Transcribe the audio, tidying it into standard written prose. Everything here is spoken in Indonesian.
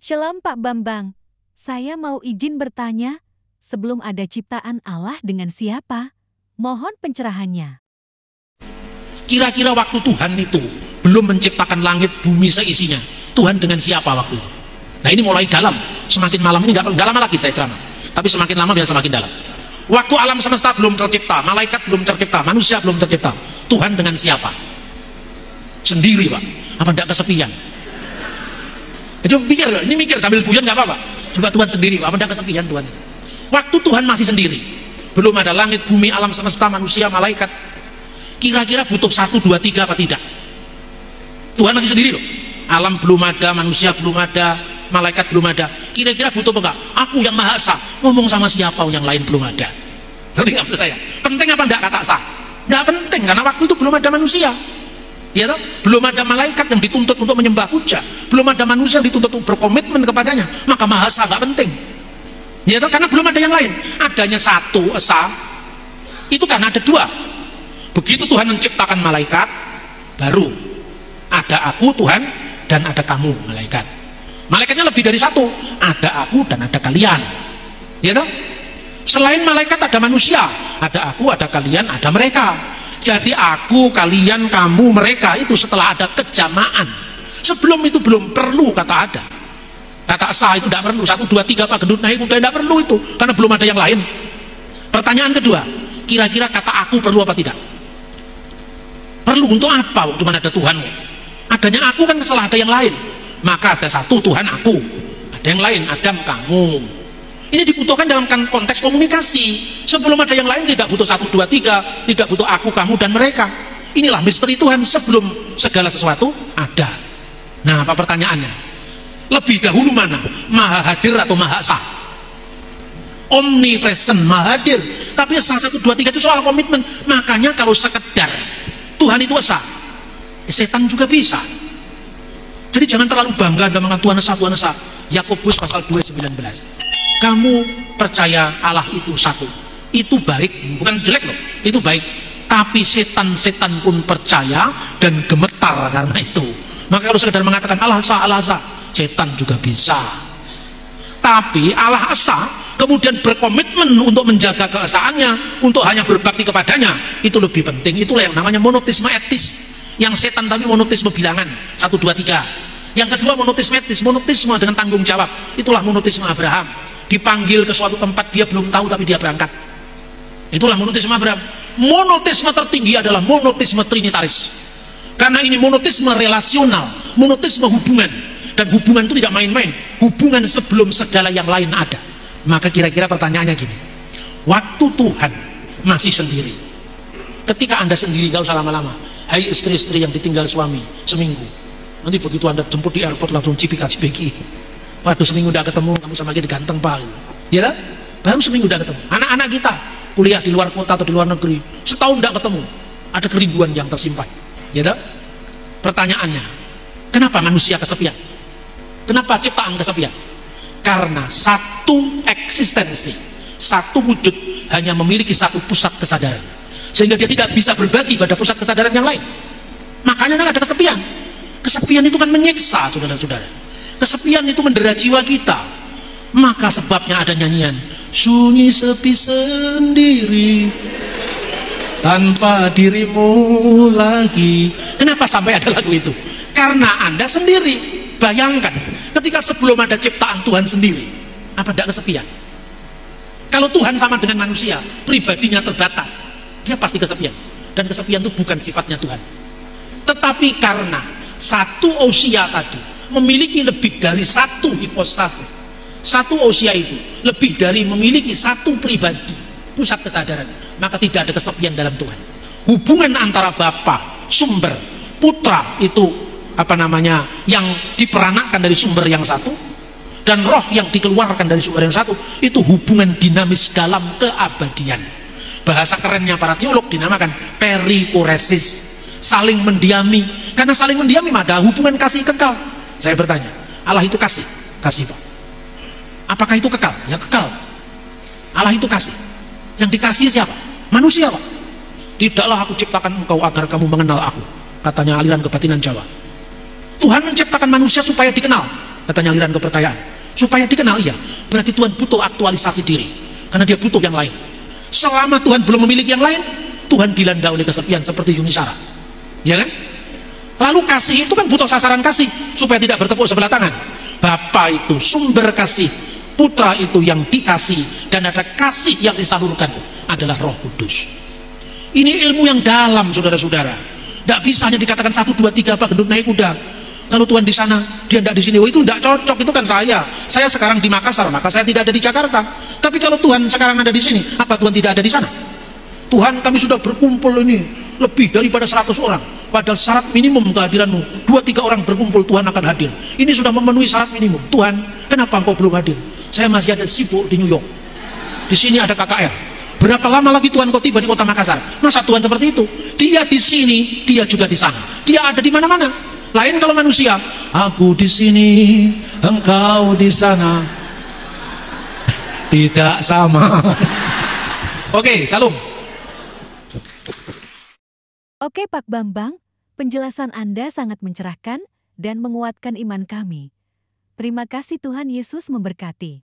Shalom Pak Bambang, saya mau izin bertanya, sebelum ada ciptaan Allah dengan siapa? Mohon pencerahannya. Kira-kira waktu Tuhan itu belum menciptakan langit bumi seisinya, Tuhan dengan siapa waktu itu? Nah ini mulai dalam, semakin malam ini nggak lama lagi saya ceramah, tapi semakin lama dia semakin dalam. Waktu alam semesta belum tercipta, malaikat belum tercipta, manusia belum tercipta, Tuhan dengan siapa? Sendiri Pak, apa tidak kesepian? Coba pikir, ini mikir sambil guyon nggak apa-apa. Coba Tuhan sendiri, apa tidak kesepian Tuhan itu? Waktu Tuhan masih sendiri, belum ada langit, bumi, alam semesta, manusia, malaikat. Kira-kira butuh 1, 2, 3 apa tidak? Tuhan masih sendiri loh. Alam belum ada, manusia belum ada, malaikat belum ada. Kira-kira butuh apa enggak? Aku yang Maha Esa, ngomong sama siapa yang lain belum ada. Ngerti nggak maksud saya? Penting apa enggak kata sah? Nggak penting, karena waktu itu belum ada manusia. Ya toh? Belum ada malaikat yang dituntut untuk menyembah puja, belum ada manusia yang dituntut untuk berkomitmen kepadanya, maka Maha Esa nggak penting. Ya toh? Karena belum ada yang lain. Adanya satu Esa, itu karena ada dua. Begitu Tuhan menciptakan malaikat, baru ada aku Tuhan dan ada kamu malaikat. Malaikatnya lebih dari satu, ada aku dan ada kalian. Ya toh? Selain malaikat ada manusia, ada aku, ada kalian, ada mereka. Jadi aku, kalian, kamu, mereka itu setelah ada kejamaan. Sebelum itu belum perlu kata ada. Kata sah itu tidak perlu. 1, 2, 3 Pak gendut naik kuda tidak perlu itu, karena belum ada yang lain. Pertanyaan kedua, kira-kira kata aku perlu apa tidak? Perlu untuk apa? Cuma ada Tuhan. Adanya aku kan setelah ada yang lain. Maka ada satu Tuhan aku, ada yang lain Adam kamu. Ini dibutuhkan dalam konteks komunikasi. Sebelum ada yang lain tidak butuh 1, 2, 3, tidak butuh aku, kamu, dan mereka. Inilah misteri Tuhan sebelum segala sesuatu ada. Nah, apa pertanyaannya? Lebih dahulu mana? Maha hadir atau Maha Esa? Omnipresent, Maha hadir. Tapi Esa 1, 2, 3 itu soal komitmen. Makanya kalau sekedar Tuhan itu Esa, setan juga bisa. Jadi jangan terlalu bangga dengan Tuhan Esa, Tuhan Esa. Yakobus pasal 2:19. Kamu percaya Allah itu satu, itu baik, bukan jelek loh, itu baik. Tapi setan-setan pun percaya dan gemetar karena itu. Maka kalau sekedar mengatakan Allah Esa, setan juga bisa. Tapi Allah Esa kemudian berkomitmen untuk menjaga keesaannya, untuk hanya berbakti kepadanya, itu lebih penting. Itulah yang namanya monoteisme etis. Yang setan tapi monoteisme bilangan 1, 2, 3. Yang kedua monoteisme etis, monoteisme dengan tanggung jawab. Itulah monoteisme Abraham. Dipanggil ke suatu tempat dia belum tahu tapi dia berangkat. Itulah monoteisme Abraham. Monoteisme tertinggi adalah monoteisme trinitaris. Karena ini monoteisme relasional, monoteisme hubungan. Dan hubungan itu tidak main-main. Hubungan sebelum segala yang lain ada. Maka kira-kira pertanyaannya gini. Waktu Tuhan masih sendiri. Ketika Anda sendiri, gak usah lama-lama. Hai istri-istri yang ditinggal suami seminggu. Nanti begitu Anda jemput di airport langsung cipika-cipiki. Waduh seminggu udah ketemu, kamu sama lagi ganteng Pak. Ya kan? Baru seminggu udah ketemu. Anak-anak kita kuliah di luar kota atau di luar negeri, setahun udah ketemu. Ada kerinduan yang tersimpan. Ya kan? Pertanyaannya, kenapa manusia kesepian? Kenapa ciptaan kesepian? Karena satu eksistensi, satu wujud hanya memiliki satu pusat kesadaran. Sehingga dia tidak bisa berbagi pada pusat kesadaran yang lain. Makanya ada kesepian. Kesepian itu kan menyiksa, saudara-saudara. Kesepian itu mendera jiwa kita. Maka sebabnya ada nyanyian sunyi sepi sendiri tanpa dirimu lagi. Kenapa sampai ada lagu itu? Karena Anda sendiri. Bayangkan ketika sebelum ada ciptaan Tuhan sendiri, apa tidak kesepian? Kalau Tuhan sama dengan manusia, pribadinya terbatas, dia pasti kesepian. Dan kesepian itu bukan sifatnya Tuhan. Tetapi karena satu ousia tadi memiliki lebih dari satu hipostasis, satu ousia itu lebih dari memiliki satu pribadi, pusat kesadaran, maka tidak ada kesepian dalam Tuhan. Hubungan antara Bapa, sumber, Putra itu apa namanya, yang diperanakkan dari sumber yang satu, dan Roh yang dikeluarkan dari sumber yang satu, itu hubungan dinamis dalam keabadian. Bahasa kerennya para teolog dinamakan perikoresis, saling mendiami. Karena saling mendiami ada hubungan kasih kekal. Saya bertanya, Allah itu kasih Pak. Apakah itu kekal? Ya kekal. Allah itu kasih. Yang dikasih siapa? Manusia Pak. Tidaklah aku ciptakan engkau agar kamu mengenal aku, katanya aliran kebatinan Jawa. Tuhan menciptakan manusia supaya dikenal. katanya aliran kepercayaan. Supaya dikenal, iya. Berarti Tuhan butuh aktualisasi diri. Karena dia butuh yang lain. Selama Tuhan belum memiliki yang lain, Tuhan dilanda oleh kesepian seperti Yuni Sarah. Ya kan? Lalu kasih itu kan butuh sasaran kasih supaya tidak bertepuk sebelah tangan. Bapa itu sumber kasih, putra itu yang dikasih, dan ada kasih yang disalurkan adalah Roh Kudus. Ini ilmu yang dalam, saudara-saudara. Tidak bisa hanya dikatakan 1, 2, 3 Pak Gendut naik kuda. Kalau Tuhan di sana, dia tidak di sini. Oh, itu tidak cocok, itu kan saya. Saya sekarang di Makassar, maka saya tidak ada di Jakarta. Tapi kalau Tuhan sekarang ada di sini, apa Tuhan tidak ada di sana? Tuhan, kami sudah berkumpul ini lebih daripada 100 orang. Padahal syarat minimum kehadiranmu 2-3 orang berkumpul, Tuhan akan hadir. Ini sudah memenuhi syarat minimum. Tuhan, kenapa engkau belum hadir? Saya masih ada sibuk di New York. Di sini ada KKR. Berapa lama lagi Tuhan kau tiba di kota Makassar? Masa Tuhan seperti itu? Dia di sini, dia juga di sana. Dia ada di mana-mana. Lain kalau manusia, aku di sini, engkau di sana. Tidak sama. Oke, salam. Oke Pak Bambang, penjelasan Anda sangat mencerahkan dan menguatkan iman kami. Terima kasih, Tuhan Yesus memberkati.